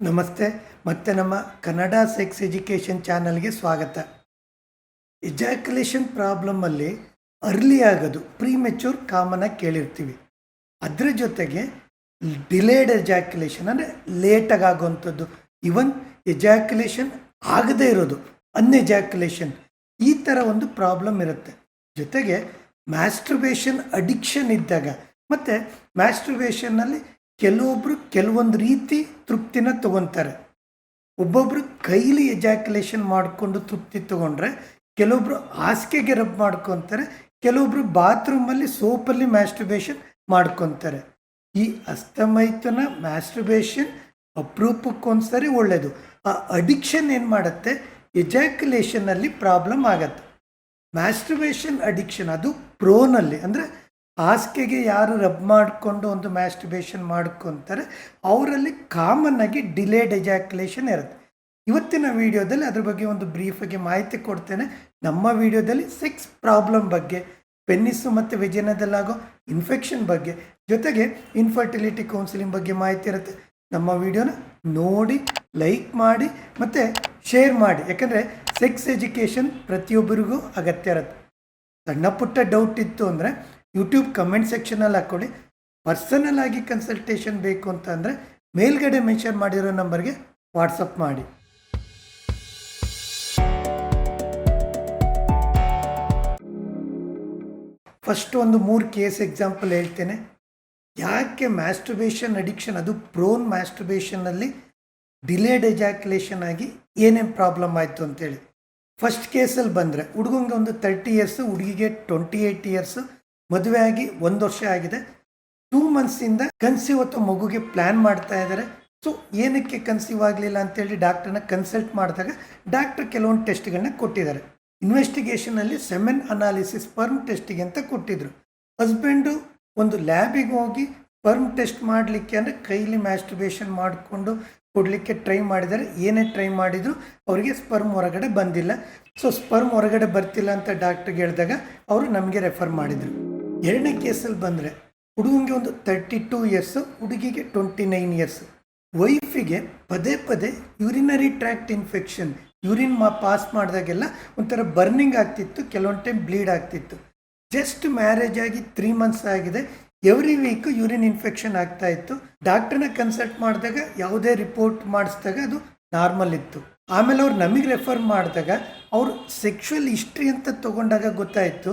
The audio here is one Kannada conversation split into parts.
ನಮಸ್ತೆ. ಮತ್ತೆ ನಮ್ಮ ಕನ್ನಡ ಸೆಕ್ಸ್ ಎಜುಕೇಷನ್ ಚಾನಲ್ಗೆ ಸ್ವಾಗತ. ಎಜಾಕ್ಯುಲೇಷನ್ ಪ್ರಾಬ್ಲಮಲ್ಲಿ ಅರ್ಲಿ ಆಗೋದು ಪ್ರೀಮೆಚ್ಯೂರ್ ಕಾಮನಾಗಿ ಕೇಳಿರ್ತೀವಿ. ಅದರ ಜೊತೆಗೆ ಡಿಲೇಡ್ ಎಜಾಕ್ಯುಲೇಷನ್ ಅಂದರೆ ಲೇಟಾಗಿ ಆಗುವಂಥದ್ದು, ಇವನ್ ಎಜಾಕ್ಯುಲೇಷನ್ ಆಗದೇ ಇರೋದು ಅನ್ಎಜಾಕ್ಯುಲೇಷನ್, ಈ ಥರ ಒಂದು ಪ್ರಾಬ್ಲಮ್ ಇರುತ್ತೆ. ಜೊತೆಗೆ ಮ್ಯಾಸ್ಟ್ರಬೇಷನ್ ಅಡಿಕ್ಷನ್ ಇದ್ದಾಗ ಮತ್ತು ಮ್ಯಾಸ್ಟ್ರಬೇಷನ್ನಲ್ಲಿ ಕೆಲವೊಬ್ಬರು ಕೆಲವೊಂದು ರೀತಿ ತೃಪ್ತಿನ ತಗೊತಾರೆ. ಒಬ್ಬೊಬ್ಬರು ಕೈಲಿ ಎಜಾಕ್ಯುಲೇಷನ್ ಮಾಡಿಕೊಂಡು ತೃಪ್ತಿ ತಗೊಂಡ್ರೆ, ಕೆಲವೊಬ್ಬರು ಹಾಸಿಗೆಗೆ ರಬ್ ಮಾಡ್ಕೊತಾರೆ, ಕೆಲವೊಬ್ಬರು ಬಾತ್ರೂಮಲ್ಲಿ ಸೋಪಲ್ಲಿ ಮ್ಯಾಸ್ಟ್ರಬೇಷನ್ ಮಾಡ್ಕೊತಾರೆ. ಈ ಅಸ್ತಮೈತನ ಮ್ಯಾಸ್ಟ್ರಬೇಷನ್ ಅಪರೂಪಕ್ಕೊಂದ್ಸರಿ ಒಳ್ಳೆಯದು. ಆ ಅಡಿಕ್ಷನ್ ಏನು ಮಾಡುತ್ತೆ, ಎಜಾಕ್ಯುಲೇಷನಲ್ಲಿ ಪ್ರಾಬ್ಲಮ್ ಆಗತ್ತೆ. ಮ್ಯಾಸ್ಟ್ರಬೇಷನ್ ಅಡಿಕ್ಷನ್ ಅದು ಪ್ರೋನಲ್ಲಿ ಅಂದರೆ ಹಾಸಿಗೆಗೆ ಯಾರು ರಬ್ ಮಾಡಿಕೊಂಡು ಒಂದು ಮ್ಯಾಸ್ಟ್ರಬೇಷನ್ ಮಾಡ್ಕೊತಾರೆ ಅವರಲ್ಲಿ ಕಾಮನ್ ಆಗಿ ಡಿಲೇಡ್ ಎಜಾಕ್ಯುಲೇಷನ್ ಇರುತ್ತೆ. ಇವತ್ತಿನ ವಿಡಿಯೋದಲ್ಲಿ ಅದ್ರ ಬಗ್ಗೆ ಒಂದು ಬ್ರೀಫಾಗಿ ಮಾಹಿತಿ ಕೊಡ್ತೇನೆ. ನಮ್ಮ ವಿಡಿಯೋದಲ್ಲಿ ಸೆಕ್ಸ್ ಪ್ರಾಬ್ಲಮ್ ಬಗ್ಗೆ, ಪೆನ್ನಿಸು ಮತ್ತು ವೆಜಿನದಲ್ಲಾಗೋ ಇನ್ಫೆಕ್ಷನ್ ಬಗ್ಗೆ, ಜೊತೆಗೆ ಇನ್ಫರ್ಟಿಲಿಟಿ ಕೌನ್ಸಿಲಿಂಗ್ ಬಗ್ಗೆ ಮಾಹಿತಿ ಇರುತ್ತೆ. ನಮ್ಮ ವಿಡಿಯೋನ ನೋಡಿ ಲೈಕ್ ಮಾಡಿ ಮತ್ತು ಶೇರ್ ಮಾಡಿ, ಯಾಕಂದರೆ ಸೆಕ್ಸ್ ಎಜುಕೇಷನ್ ಪ್ರತಿಯೊಬ್ಬರಿಗೂ ಅಗತ್ಯ ಇರುತ್ತೆ. ಸಣ್ಣ ಪುಟ್ಟ ಡೌಟ್ ಇತ್ತು ಅಂದರೆ ಯೂಟ್ಯೂಬ್ ಕಮೆಂಟ್ ಸೆಕ್ಷನಲ್ಲಿ ಹಾಕ್ಕೊಳ್ಳಿ. ಪರ್ಸನಲ್ ಆಗಿ ಕನ್ಸಲ್ಟೇಷನ್ ಬೇಕು ಅಂತ ಅಂದರೆ ಮೇಲ್ಗಡೆ ಮೆನ್ಷನ್ ಮಾಡಿರೋ ನಂಬರ್ಗೆ ವಾಟ್ಸಪ್ ಮಾಡಿ. ಫಸ್ಟ್ ಒಂದು 3 ಕೇಸ್ ಎಕ್ಸಾಂಪಲ್ ಹೇಳ್ತೇನೆ. ಯಾಕೆ ಮ್ಯಾಸ್ಟ್ರಬೇಷನ್ ಅಡಿಕ್ಷನ್, ಅದು ಪ್ರೋನ್ ಮ್ಯಾಸ್ಟ್ರಬೇಷನ್ನಲ್ಲಿ ಡಿಲೇಡ್ ಎಜಾಕ್ಯುಲೇಷನ್ ಆಗಿ ಏನೇನು ಪ್ರಾಬ್ಲಮ್ ಆಯಿತು ಅಂತೇಳಿ. ಫಸ್ಟ್ ಕೇಸಲ್ಲಿ ಬಂದರೆ ಹುಡುಗಂಗೆ ಒಂದು 30 ಇಯರ್ಸು, ಹುಡುಗಿಗೆ 28 ಇಯರ್ಸು, ಮದುವೆ ಆಗಿ 1 ವರ್ಷ ಆಗಿದೆ. 2 ಮಂತ್ಸಿಂದ ಕನ್ಸೀವ್ ಅಥವಾ ಮಗುಗೆ ಪ್ಲ್ಯಾನ್ ಮಾಡ್ತಾ ಇದ್ದಾರೆ. ಸೊ ಏನಕ್ಕೆ ಕನ್ಸೀವ್ ಆಗಲಿಲ್ಲ ಅಂತೇಳಿ ಡಾಕ್ಟ್ರನ್ನ ಕನ್ಸಲ್ಟ್ ಮಾಡಿದಾಗ ಡಾಕ್ಟ್ರ್ ಕೆಲವೊಂದು ಟೆಸ್ಟ್ಗಳನ್ನ ಕೊಟ್ಟಿದ್ದಾರೆ. ಇನ್ವೆಸ್ಟಿಗೇಷನಲ್ಲಿ ಸೆಮೆನ್ ಅನಾಲಿಸಿಸ್ ಸ್ಪರ್ಮ್ ಟೆಸ್ಟಿಗೆ ಅಂತ ಕೊಟ್ಟಿದ್ರು. ಹಸ್ಬೆಂಡು ಒಂದು ಲ್ಯಾಬಿಗೆ ಹೋಗಿ ಸ್ಪರ್ಮ್ ಟೆಸ್ಟ್ ಮಾಡಲಿಕ್ಕೆ ಅಂದರೆ ಕೈಲಿ ಮ್ಯಾಸ್ಟ್ರಬೇಷನ್ ಮಾಡಿಕೊಂಡು ಕೊಡಲಿಕ್ಕೆ ಟ್ರೈ ಮಾಡಿದ್ದಾರೆ. ಏನೇ ಟ್ರೈ ಮಾಡಿದ್ರು ಅವರಿಗೆ ಸ್ಪರ್ಮ್ ಹೊರಗಡೆ ಬಂದಿಲ್ಲ. ಸೊ ಸ್ಪರ್ಮ್ ಹೊರಗಡೆ ಬರ್ತಿಲ್ಲ ಅಂತ ಡಾಕ್ಟ್ರಿಗೆ ಹೇಳಿದಾಗ ಅವರು ನಮಗೆ ರೆಫರ್ ಮಾಡಿದರು. ಎರಡನೇ ಕೇಸಲ್ಲಿ ಬಂದರೆ ಹುಡುಗಂಗೆ ಒಂದು 32 ಇಯರ್ಸು, ಹುಡುಗಿಗೆ 29 ಇಯರ್ಸು. ವೈಫಿಗೆ ಪದೇ ಪದೇ urinary tract infection, urine pass ಮಾಡಿದಾಗೆಲ್ಲ ಒಂಥರ ಬರ್ನಿಂಗ್ ಆಗ್ತಿತ್ತು, ಕೆಲವೊಂದು ಟೈಮ್ ಬ್ಲೀಡ್ ಆಗ್ತಿತ್ತು. ಜಸ್ಟ್ ಮ್ಯಾರೇಜ್ ಆಗಿ 3 ಮಂತ್ಸ್ ಆಗಿದೆ, ಎವ್ರಿ ವೀಕು ಯೂರಿನ್ ಇನ್ಫೆಕ್ಷನ್ ಆಗ್ತಾ ಇತ್ತು. ಡಾಕ್ಟ್ರನ್ನ ಕನ್ಸಲ್ಟ್ ಮಾಡಿದಾಗ ಯಾವುದೇ ರಿಪೋರ್ಟ್ ಮಾಡಿಸಿದಾಗ ಅದು ನಾರ್ಮಲ್ ಇತ್ತು. ಆಮೇಲೆ ಅವ್ರು ನಮಗೆ ರೆಫರ್ ಮಾಡಿದಾಗ ಅವರು ಸೆಕ್ಷುವಲ್ ಹಿಸ್ಟ್ರಿ ಅಂತ ತೊಗೊಂಡಾಗ ಗೊತ್ತಾಯಿತು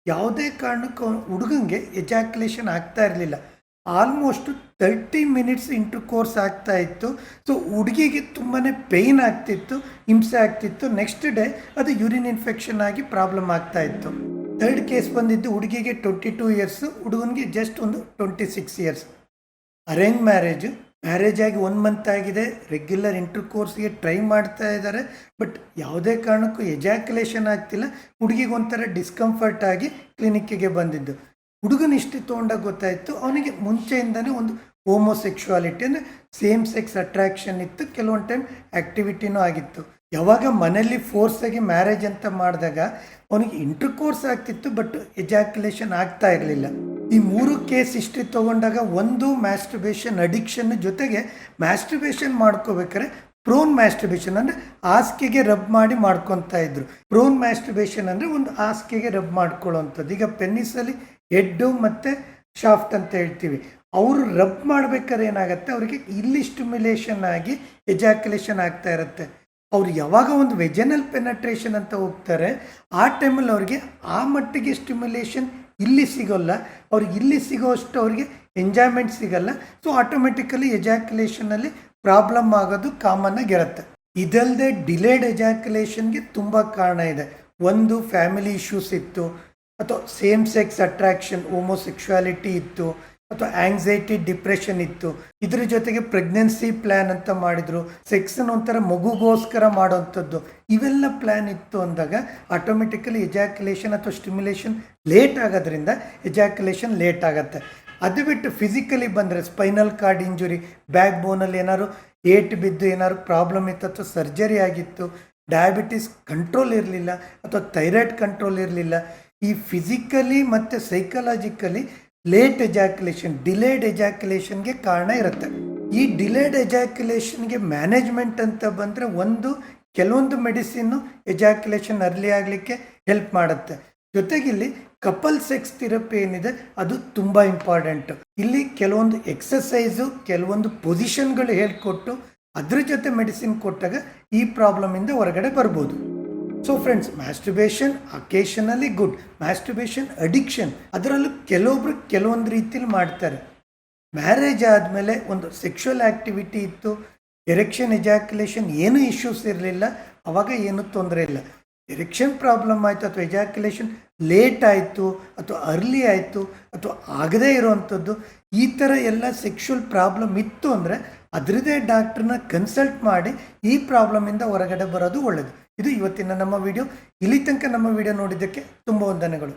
ಯಾವುದೇ ಕಾರಣಕ್ಕೂ ಹುಡುಗಂಗೆ ಎಜಾಕ್ಯುಲೇಷನ್ ಆಗ್ತಾ ಇರಲಿಲ್ಲ. ಆಲ್ಮೋಸ್ಟ್ 30 ಮಿನಿಟ್ಸ್ ಇಂಟರ್ ಕೋರ್ಸ್ ಆಗ್ತಾ ಇತ್ತು. ಸೊ ಹುಡುಗಿಗೆ ತುಂಬಾ ಪೇಯ್ನ್ ಆಗ್ತಿತ್ತು, ಹಿಂಸೆ ಆಗ್ತಿತ್ತು. ನೆಕ್ಸ್ಟ್ ಡೇ ಅದು ಯೂರಿನ್ ಇನ್ಫೆಕ್ಷನ್ ಆಗಿ ಪ್ರಾಬ್ಲಮ್ ಆಗ್ತಾ ಇತ್ತು. ಥರ್ಡ್ ಕೇಸ್ ಬಂದಿದ್ದು ಹುಡುಗಿಗೆ 22 ಇಯರ್ಸು, ಹುಡುಗನಿಗೆ ಜಸ್ಟ್ ಒಂದು 26 ಇಯರ್ಸ್. ಅರೇಂಜ್ ಮ್ಯಾರೇಜ್ ಆಗಿ 1 ಮಂತ್ ಆಗಿದೆ, ರೆಗ್ಯುಲರ್ ಇಂಟರ್ ಕೋರ್ಸ್ಗೆ ಟ್ರೈ ಮಾಡ್ತಾ ಇದ್ದಾರೆ. ಬಟ್ ಯಾವುದೇ ಕಾರಣಕ್ಕೂ ಎಜಾಕ್ಯುಲೇಷನ್ ಆಗ್ತಿಲ್ಲ. ಹುಡುಗಿಗೆ ಒಂಥರ ಡಿಸ್ಕಂಫರ್ಟ್ ಆಗಿ ಕ್ಲಿನಿಕ್ಕಿಗೆ ಬಂದಿದ್ದು. ಹುಡುಗನ ಇಷ್ಟು ತೊಗೊಂಡಾಗ ಗೊತ್ತಾಯಿತು ಅವನಿಗೆ ಮುಂಚೆಯಿಂದನೇ ಒಂದು ಹೋಮೋಸೆಕ್ಷುವಾಲಿಟಿ ಅಂದರೆ ಸೇಮ್ ಸೆಕ್ಸ್ ಅಟ್ರಾಕ್ಷನ್ ಇತ್ತು, ಕೆಲವೊಂದು ಟೈಮ್ ಆ್ಯಕ್ಟಿವಿಟಿನೂ ಆಗಿತ್ತು. ಯಾವಾಗ ಮನೇಲಿ ಫೋರ್ಸಾಗಿ ಮ್ಯಾರೇಜ್ ಅಂತ ಮಾಡಿದಾಗ ಅವನಿಗೆ ಇಂಟರ್ ಕೋರ್ಸ್ ಆಗ್ತಿತ್ತು, ಬಟ್ ಎಜಾಕ್ಯುಲೇಷನ್ ಆಗ್ತಾ ಇರಲಿಲ್ಲ. ಈ 3 ಕೇಸ್ ಹಿಸ್ಟ್ರಿ ತೊಗೊಂಡಾಗ ಒಂದು ಮ್ಯಾಸ್ಟ್ರಬೇಷನ್ ಅಡಿಕ್ಷನ್, ಜೊತೆಗೆ ಮ್ಯಾಸ್ಟ್ರಬೇಷನ್ ಮಾಡ್ಕೋಬೇಕಾದ್ರೆ ಪ್ರೋನ್ ಮ್ಯಾಸ್ಟ್ರಬೇಷನ್ ಅಂದರೆ ಹಾಸಿಗೆಗೆ ರಬ್ ಮಾಡಿ ಮಾಡ್ಕೊತಾ ಇದ್ರು. ಪ್ರೋನ್ ಮ್ಯಾಸ್ಟ್ರಬೇಷನ್ ಅಂದರೆ ಒಂದು ಹಾಸಿಗೆಗೆ ರಬ್ ಮಾಡ್ಕೊಳ್ಳೋವಂಥದ್ದು. ಈಗ ಪೆನ್ನಿಸಲ್ಲಿ ಹೆಡ್ಡು ಮತ್ತು ಶಾಫ್ಟ್ ಅಂತ ಹೇಳ್ತೀವಿ. ಅವರು ರಬ್ ಮಾಡ್ಬೇಕಾದ್ರೆ ಏನಾಗುತ್ತೆ, ಅವರಿಗೆ ಇಲ್ಲಿ ಸ್ಟಿಮ್ಯುಲೇಷನ್ ಆಗಿ ಎಜಾಕ್ಯುಲೇಷನ್ ಆಗ್ತಾ ಇರುತ್ತೆ. ಅವ್ರು ಯಾವಾಗ ಒಂದು ವೆಜನಲ್ ಪೆನಟ್ರೇಷನ್ ಅಂತ ಹೋಗ್ತಾರೆ ಆ ಟೈಮಲ್ಲಿ ಅವ್ರಿಗೆ ಆ ಮಟ್ಟಿಗೆ ಸ್ಟಿಮ್ಯುಲೇಷನ್ ಇಲ್ಲಿ ಸಿಗೋಲ್ಲ, ಅವ್ರಿಗೆ ಇಲ್ಲಿ ಸಿಗೋಷ್ಟು ಅವ್ರಿಗೆ ಎಂಜಾಯ್ಮೆಂಟ್ ಸಿಗಲ್ಲ. ಸೊ ಆಟೋಮೆಟಿಕಲಿ ಎಜಾಕ್ಯುಲೇಷನಲ್ಲಿ ಪ್ರಾಬ್ಲಮ್ ಆಗೋದು ಕಾಮನ್ ಆಗಿರುತ್ತೆ. ಇದಲ್ಲದೆ ಡಿಲೇಡ್ ಎಜಾಕ್ಯುಲೇಷನ್ಗೆ ತುಂಬ ಕಾರಣ ಇದೆ. ಒಂದು ಫ್ಯಾಮಿಲಿ ಇಶ್ಯೂಸ್ ಇತ್ತು, ಅಥವಾ ಸೇಮ್ ಸೆಕ್ಸ್ ಅಟ್ರಾಕ್ಷನ್ ಹೋಮೋಸೆಕ್ಷುವಾಲಿಟಿ ಇತ್ತು, ಅಥವಾ ಆಂಗ್ಸೈಟಿ ಡಿಪ್ರೆಷನ್ ಇತ್ತು. ಇದ್ರ ಜೊತೆಗೆ ಪ್ರೆಗ್ನೆನ್ಸಿ ಪ್ಲ್ಯಾನ್ ಅಂತ ಮಾಡಿದ್ರು, ಸೆಕ್ಸನ್ನು ಒಂಥರ ಮಗುಗೋಸ್ಕರ ಮಾಡೋವಂಥದ್ದು, ಇವೆಲ್ಲ ಪ್ಲ್ಯಾನ್ ಇತ್ತು ಅಂದಾಗ ಆಟೋಮೆಟಿಕಲಿ ಎಜಾಕ್ಯುಲೇಷನ್ ಅಥವಾ ಸ್ಟಿಮ್ಯುಲೇಷನ್ ಲೇಟ್ ಆಗೋದ್ರಿಂದ ಎಜಾಕ್ಯುಲೇಷನ್ ಲೇಟ್ ಆಗುತ್ತೆ. ಅದು ಬಿಟ್ಟು ಫಿಸಿಕಲಿ ಬಂದರೆ ಸ್ಪೈನಲ್ ಕಾರ್ಡ್ ಇಂಜುರಿ, ಬ್ಯಾಕ್ ಬೋನಲ್ಲಿ ಏನಾದ್ರು ಏಟು ಬಿದ್ದು ಏನಾದ್ರು ಪ್ರಾಬ್ಲಮ್ ಇತ್ತು, ಅಥವಾ ಸರ್ಜರಿ ಆಗಿತ್ತು, ಡಯಾಬಿಟಿಸ್ ಕಂಟ್ರೋಲ್ ಇರಲಿಲ್ಲ, ಅಥವಾ ಥೈರಾಯ್ಡ್ ಕಂಟ್ರೋಲ್ ಇರಲಿಲ್ಲ, ಈ ಫಿಸಿಕಲಿ ಮತ್ತು ಸೈಕಲಾಜಿಕಲಿ ಲೇಟ್ ಎಜಾಕ್ಯುಲೇಷನ್, ಡಿಲೇಡ್ ಎಜಾಕ್ಯುಲೇಷನ್ಗೆ ಕಾರಣ ಇರುತ್ತೆ. ಈ ಡಿಲೇಡ್ ಎಜಾಕ್ಯುಲೇಷನ್ಗೆ ಮ್ಯಾನೇಜ್ಮೆಂಟ್ ಅಂತ ಬಂದರೆ ಕೆಲವೊಂದು ಮೆಡಿಸಿನ್ನು ಎಜಾಕ್ಯುಲೇಷನ್ ಅರ್ಲಿ ಆಗಲಿಕ್ಕೆ ಹೆಲ್ಪ್ ಮಾಡುತ್ತೆ. ಜೊತೆಗೆ ಇಲ್ಲಿ ಕಪಲ್ ಸೆಕ್ಸ್ ಥೆರಪಿ ಏನಿದೆ ಅದು ತುಂಬ ಇಂಪಾರ್ಟೆಂಟು. ಇಲ್ಲಿ ಕೆಲವೊಂದು ಎಕ್ಸಸೈಸು, ಕೆಲವೊಂದು ಪೊಸಿಷನ್ಗಳು ಹೇಳ್ಕೊಟ್ಟು ಅದ್ರ ಜೊತೆ ಮೆಡಿಸಿನ್ ಕೊಟ್ಟಾಗ ಈ ಪ್ರಾಬ್ಲಮಿಂದ ಹೊರಗಡೆ ಬರ್ಬೋದು. So friends, masturbation occasionally good. Masturbation addiction, ಅದರಲ್ಲೂ ಕೆಲವೊಬ್ರು ಕೆಲವೊಂದು ರೀತಿಲಿ ಮಾಡ್ತಾರೆ. ಮ್ಯಾರೇಜ್ ಆದಮೇಲೆ ಒಂದು ಸೆಕ್ಷುವಲ್ ಆ್ಯಕ್ಟಿವಿಟಿ ಇತ್ತು, ಎರೆಕ್ಷನ್ ಎಜಾಕ್ಯುಲೇಷನ್ ಏನೂ ಇಶ್ಯೂಸ್ ಇರಲಿಲ್ಲ, ಅವಾಗ ಏನೂ ತೊಂದರೆ ಇಲ್ಲ. ಎರೆಕ್ಷನ್ ಪ್ರಾಬ್ಲಮ್ ಆಯಿತು ಅಥವಾ ಎಜಾಕ್ಯುಲೇಷನ್ ಲೇಟ್ ಆಯಿತು ಅಥವಾ ಅರ್ಲಿ ಆಯಿತು ಅಥವಾ ಆಗದೇ ಇರೋವಂಥದ್ದು, ಈ ಥರ ಎಲ್ಲ ಸೆಕ್ಷುವಲ್ ಪ್ರಾಬ್ಲಮ್ ಇತ್ತು ಅಂದರೆ ಅದರದೇ ಡಾಕ್ಟ್ರನ್ನ ಕನ್ಸಲ್ಟ್ ಮಾಡಿ ಈ ಪ್ರಾಬ್ಲಮಿಂದ ಹೊರಗಡೆ ಬರೋದು ಒಳ್ಳೆಯದು. ಇದು ಇವತ್ತಿನ ನಮ್ಮ ವಿಡಿಯೋ. ಇಲ್ಲಿ ತನಕ ನಮ್ಮ ವಿಡಿಯೋ ನೋಡಿದ್ದಕ್ಕೆ ತುಂಬ ವಂದನೆಗಳು.